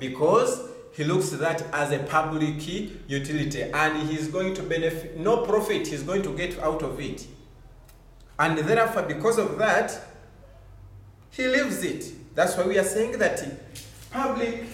Because he looks at that as a public utility and he's going to benefit, no profit he's going to get out of it. And therefore, because of that, he leaves it. That's why we are saying that public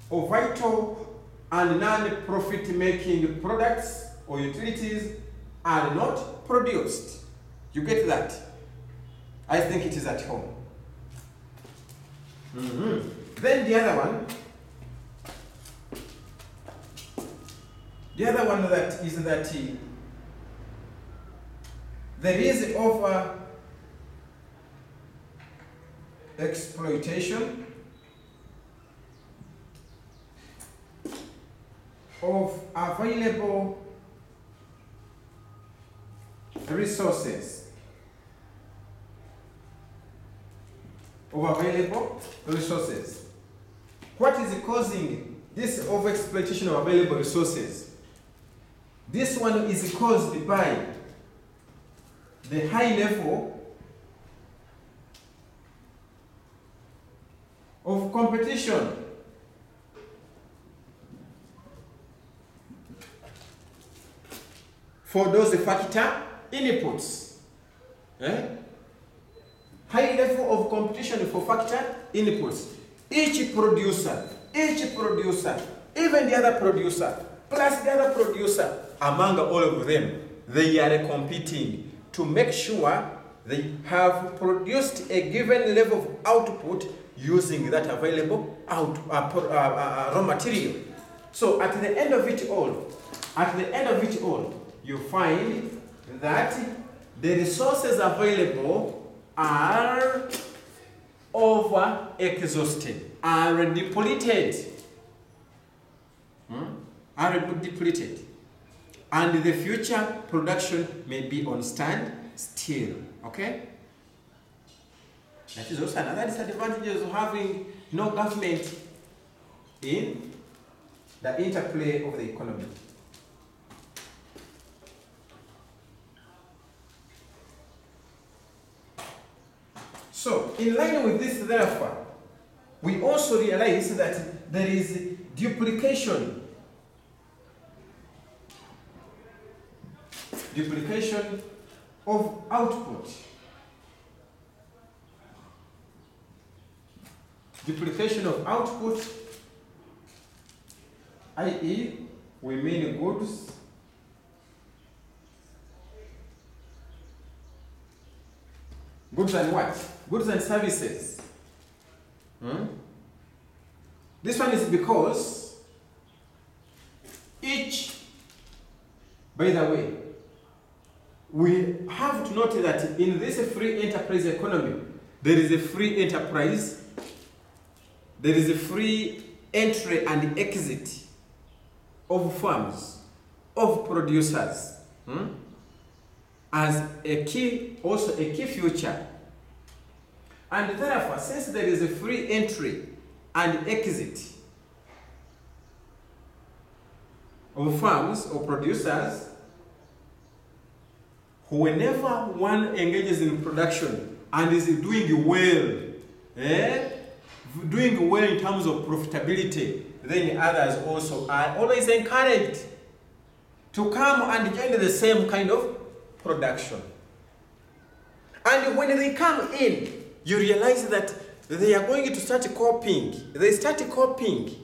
or vital and non-profit making products or utilities are not produced. You get that? I think it is at home. Then the other one that is that there is over exploitation of available resources. What is causing this overexploitation of available resources? This one is caused by the high level of competition for those factor inputs. High level of competition for factor inputs. Each producer, even the other producer, plus the other producer, among all of them, they are competing to make sure they have produced a given level of output using that available raw material. So at the end of it all, you find that the resources available are over exhausted, are depleted, and the future production may be on stand still. Okay, that is also another disadvantage of having no government in the interplay of the economy. So, in line with this, therefore, we also realize that there is duplication of output. Duplication of output, i.e., we mean goods and what? Goods and services. This one is because each, by the way, we have to note that in this free enterprise economy, there is a free enterprise, there is a free entry and exit of firms, of producers, as a key, also a key feature. And therefore, since there is a free entry and exit of firms or producers, whenever one engages in production and is doing well, doing well in terms of profitability, then others also are always encouraged to come and join the same kind of production. And when they come in, you realize that they are going to start copying. They start copying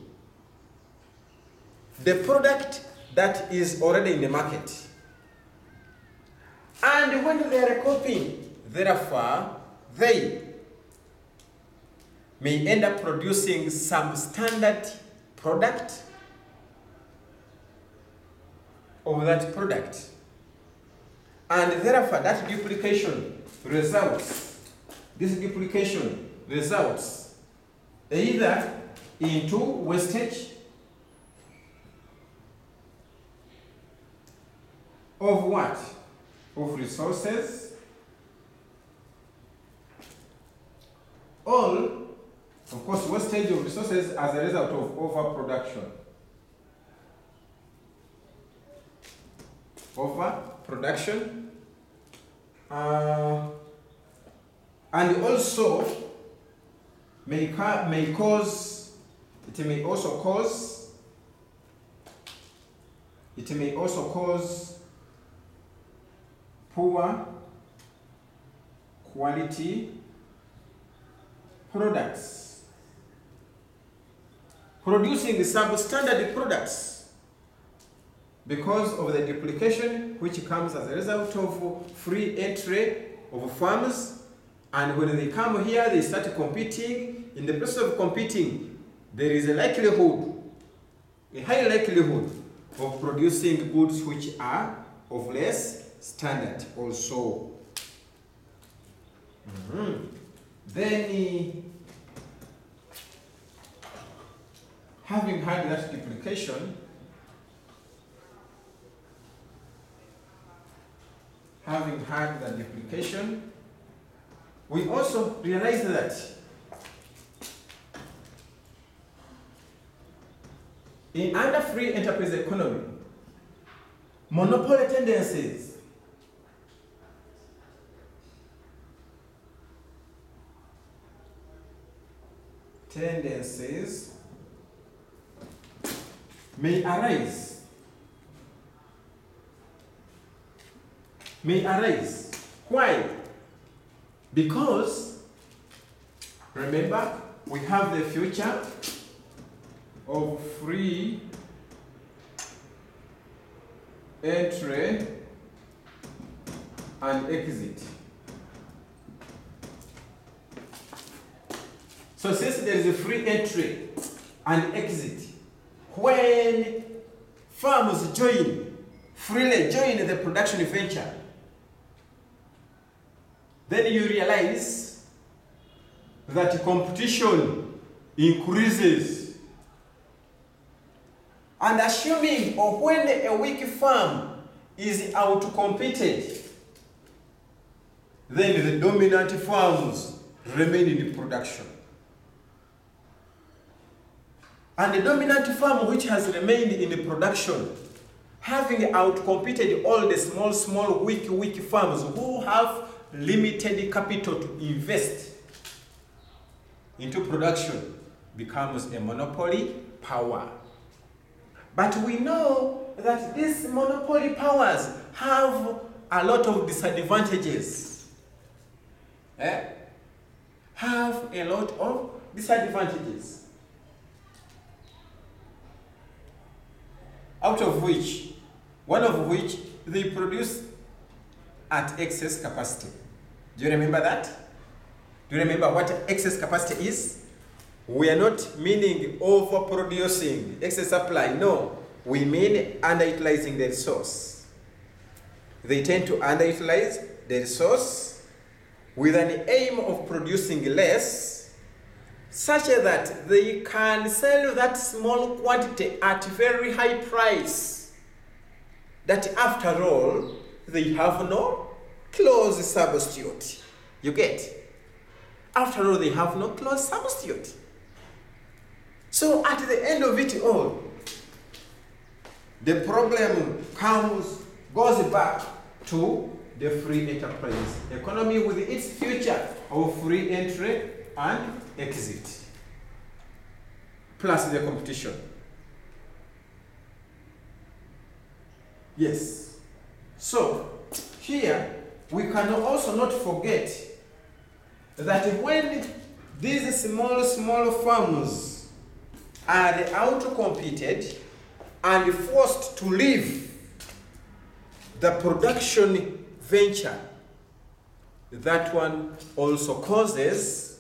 the product that is already in the market. And when they are copying, therefore, they may end up producing some standard product of that product. And therefore, that duplication results. This duplication results either into wastage of what? Of resources, or, of course, wastage of resources as a result of overproduction. Overproduction. And also may cause It may also cause poor quality products, producing substandard products because of the duplication which comes as a result of free entry of farms. And when they come here, they start competing. In the process of competing, there is a high likelihood of producing goods which are of less standard also. Then, having had that duplication, we also realize that under free enterprise economy, monopoly tendencies may arise. Why? Because, remember, we have the future of free entry and exit. So since there is a free entry and exit, when farmers freely join the production venture, then you realize that competition increases. And assuming or when a weak farm is outcompeted, then the dominant farms remain in production. And the dominant farm which has remained in the production, having outcompeted all the small, weak farms who have limited capital to invest into production, becomes a monopoly power. But we know that these monopoly powers have a lot of disadvantages. Have a lot of disadvantages. One of which they produce at excess capacity. Do you remember that? Do you remember what excess capacity is? We are not meaning overproducing, excess supply. No, we mean underutilizing the resource. They tend to underutilize the resource with an aim of producing less, such that they can sell that small quantity at very high price, that after all, they have no close substitute. You get? After all, they have no close substitute. So at the end of it all, the problem goes back to the free enterprise economy with its future of free entry and exit, plus the competition. Yes. So here we can also not forget that when these small farms are outcompeted and forced to leave the production venture, that one also causes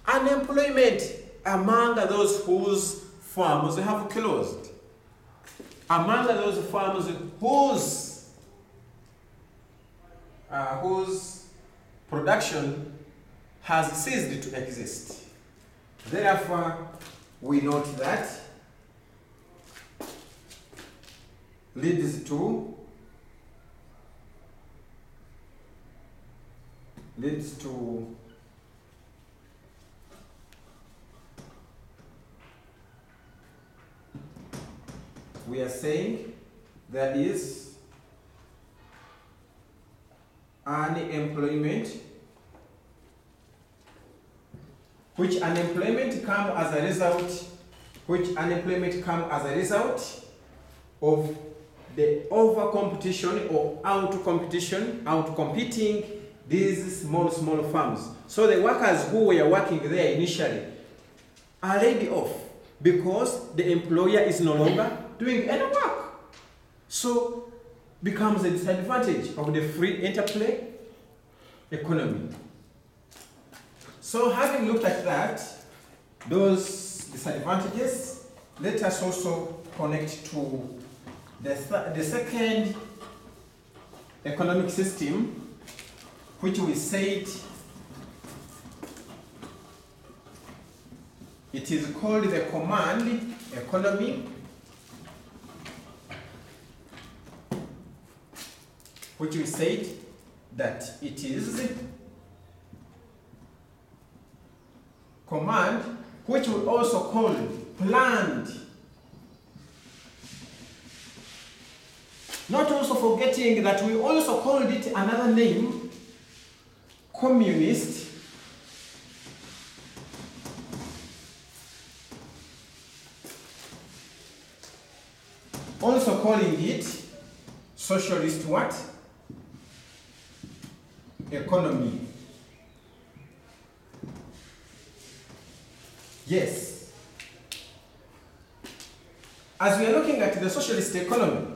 unemployment among those whose farms have closed, among those farms whose production has ceased to exist. Therefore, we note that leads to we are saying there is unemployment which unemployment come as a result of the over competition or out competing these small firms. So the workers who were working there initially are laid off because the employer is no longer doing any work. So becomes a disadvantage of the free interplay economy. So having looked at that, those disadvantages, let us also connect to the second economic system, which we said it is called the command economy, which we said that it is command, which we also call planned. Not also forgetting that we also called it another name, communist. Also calling it socialist what? Economy. Yes. As we are looking at the socialist economy,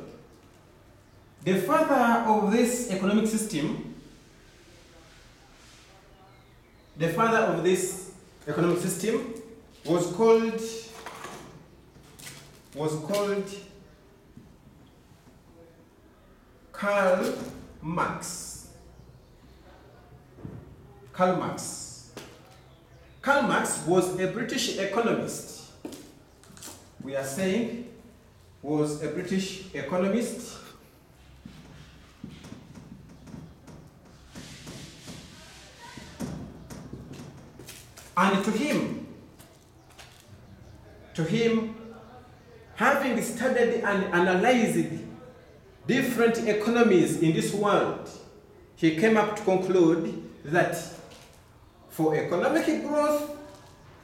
the father of this economic system, was called Karl Marx. Karl Marx was a British economist. We are saying was a British economist. And to him, having studied and analyzed different economies in this world, he came up to conclude that for economic growth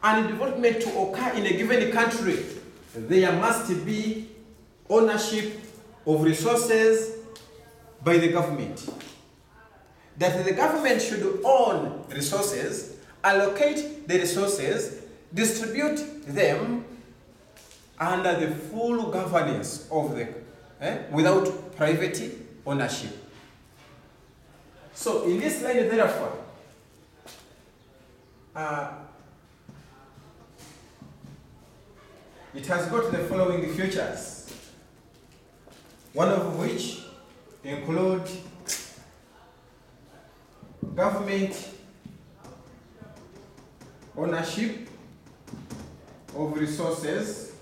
and development to occur in a given country, there must be ownership of resources by the government. That the government should own resources, allocate the resources, distribute them under the full governance of the, without private ownership. So in this line, therefore, it has got the following features, one of which include government ownership of resources,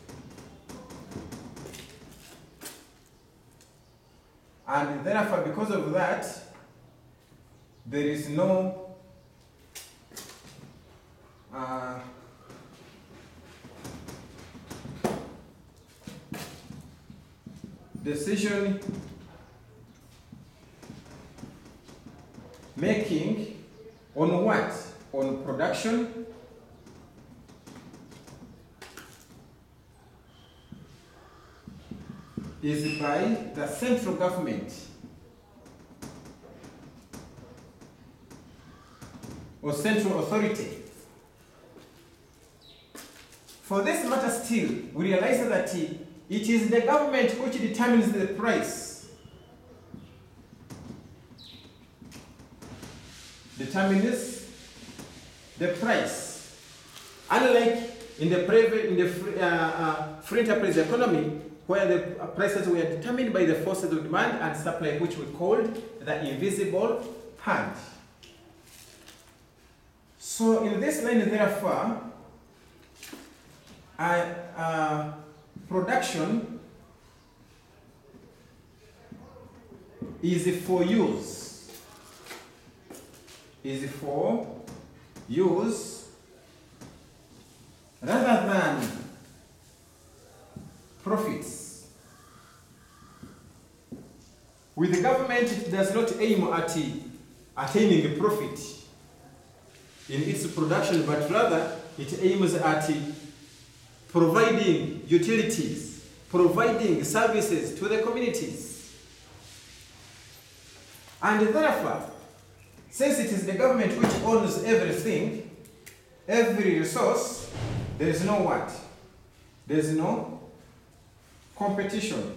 and therefore because of that there is no decision making on what? On production, is by the central government or central authority. For this matter still, we realize that it is the government which determines the price. Determines the price. Unlike in the free enterprise economy, where the prices were determined by the forces of demand and supply, which we called the invisible hand. So in this line, therefore, production is for use, rather than profits. With the government, it does not aim at attaining a profit in its production, but rather it aims at providing utilities, providing services to the communities. And therefore, since it is the government which owns everything, every resource, there is no what? There is no competition.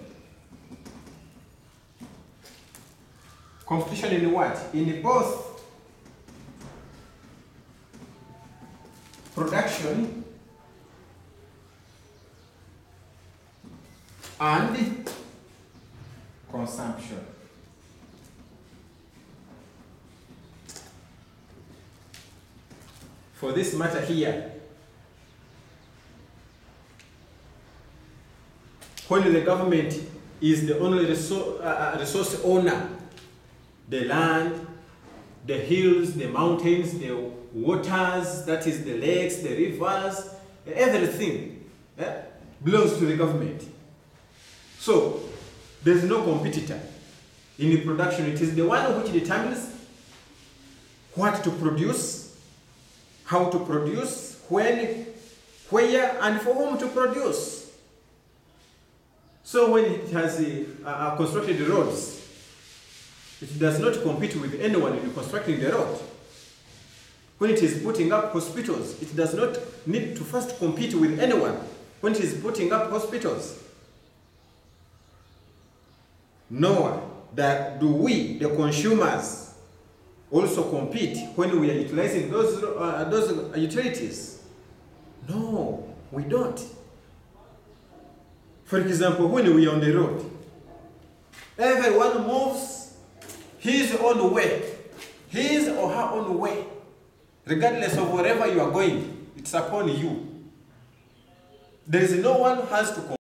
Competition in what? In both production and consumption. For this matter here, when the government is the only resource owner, the land, the hills, the mountains, the waters, that is the lakes, the rivers, everything belongs to the government. So there's no competitor in the production. It is the one which determines what to produce, how to produce, when, where, and for whom to produce. So when it has constructed roads, it does not compete with anyone in constructing the road. When it is putting up hospitals, it does not need to first compete with anyone when it is putting up hospitals. Nor do we, the consumers, also compete when we are utilizing those utilities. No, we don't. For example, when we are on the road, everyone moves his own way, his or her own way, regardless of wherever you are going. It's upon you. There is no one who has to